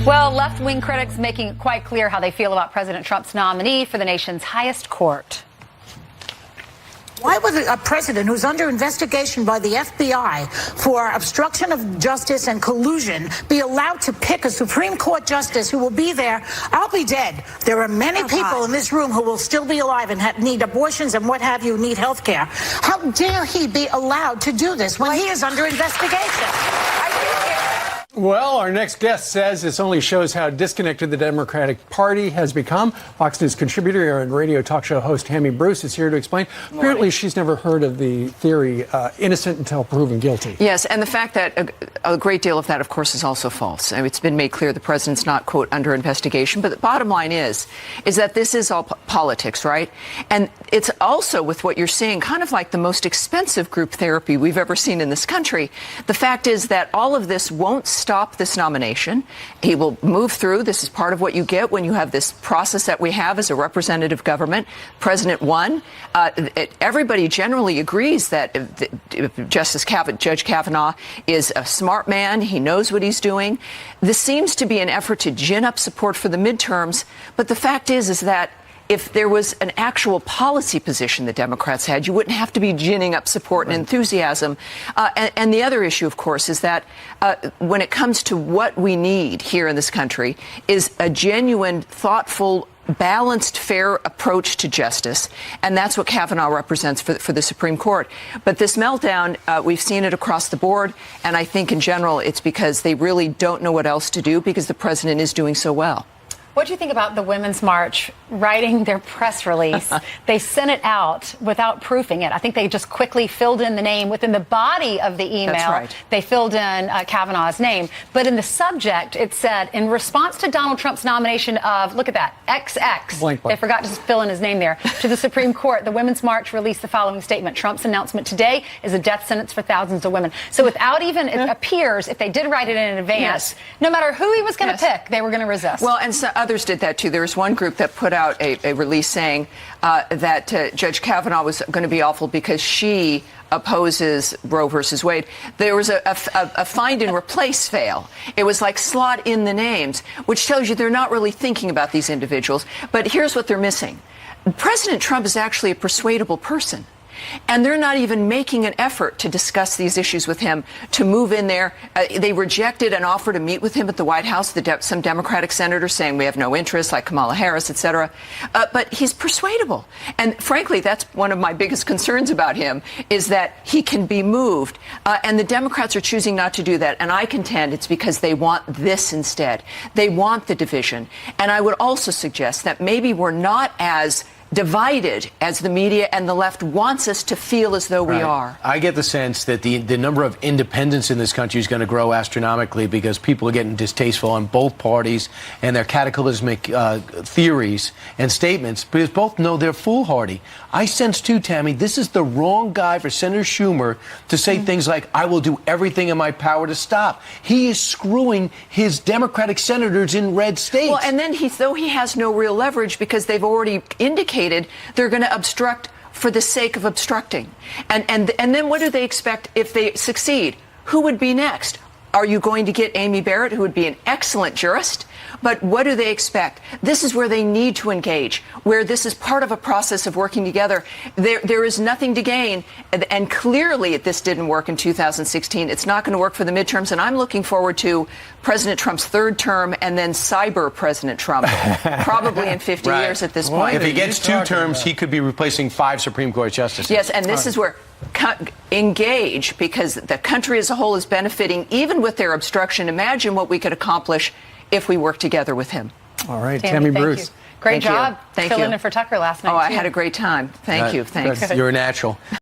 Well, left-wing critics making it quite clear how they feel about President Trump's nominee for the nation's highest court. Why would a president who's under investigation by the FBI for obstruction of justice and collusion be allowed to pick a Supreme Court justice who will be there? I'll be dead. There are many people in this room who will still be alive and need abortions and what have you, need health care. How dare he be allowed to do this when he is under investigation? Well, our next guest says this only shows how disconnected the Democratic Party has become. Fox News contributor and radio talk show host Tammy Bruce is here to explain. Apparently, she's never heard of the theory, innocent until proven guilty. Yes, and the fact that a great deal of that, of course, is also false. I mean, it's been made clear the president's not, quote, under investigation. But the bottom line is that this is all politics, right? And it's also, with what you're seeing, kind of like the most expensive group therapy we've ever seen in this country. The fact is that all of this won't stop this nomination. He will move through. This is part of what you get when you have this process that we have as a representative government. President won. Everybody generally agrees that Judge Kavanaugh is a smart man. He knows what he's doing. This seems to be an effort to gin up support for the midterms. But the fact is that if there was an actual policy position the Democrats had, you wouldn't have to be ginning up support and enthusiasm. And the other issue, of course, is that when it comes to what we need here in this country is a genuine, thoughtful, balanced, fair approach to justice. And that's what Kavanaugh represents for the Supreme Court. But this meltdown, we've seen it across the board. And I think in general, it's because they really don't know what else to do because the president is doing so well. What do you think about the Women's March writing their press release? They sent it out without proofing it. I think they just quickly filled in the name within the body of the email. That's right. They filled in Kavanaugh's name. But in the subject, it said, in response to Donald Trump's nomination of, look at that, XX. Blank, blank. They forgot to fill in his name there. To the Supreme Court, the Women's March released the following statement. Trump's announcement today is a death sentence for thousands of women. So without even, it appears, if they did write it in advance, no matter who he was going to pick, they were going to resist. Well, and so others did that, too. There was one group that put out a release saying that Judge Kavanaugh was going to be awful because she opposes Roe versus Wade. There was a find and replace fail. It was like slot in the names, which tells you they're not really thinking about these individuals. But here's what they're missing. President Trump is actually a persuadable person. And they're not even making an effort to discuss these issues with him, to move in there. They rejected an offer to meet with him at the White House, some Democratic senators saying we have no interest, like Kamala Harris, et cetera. But he's persuadable. And frankly, that's one of my biggest concerns about him, is that he can be moved. And the Democrats are choosing not to do that. And I contend it's because they want this instead. They want the division. And I would also suggest that maybe we're not as divided as the media and the left wants us to feel as though we are. I get the sense that the number of independents in this country is going to grow astronomically because people are getting distasteful on both parties and their cataclysmic theories and statements, because both know they're foolhardy. I sense, too, Tammy, this is the wrong guy for Senator Schumer to say things like, I will do everything in my power to stop. He is screwing his Democratic senators in red states. Well, and then though he has no real leverage because they've already indicated they're going to obstruct for the sake of obstructing. And then what do they expect if they succeed? Who would be next? Are you going to get Amy Barrett, who would be an excellent jurist? But what do they expect? This is where they need to engage, where this is part of a process of working together. There is nothing to gain. And clearly, this didn't work in 2016. It's not going to work for the midterms. And I'm looking forward to President Trump's third term and then cyber President Trump, probably in 50 years at this point. If he gets two terms, he could be replacing 5 Supreme Court justices. Yes, and this is where engage, because the country as a whole is benefiting, even with their obstruction. Imagine what we could accomplish if we work together with him. All right, Tammy Bruce. Great job Thank you. Filling in for Tucker last night. Oh, I had a great time. Thank you. Thanks. You're a natural.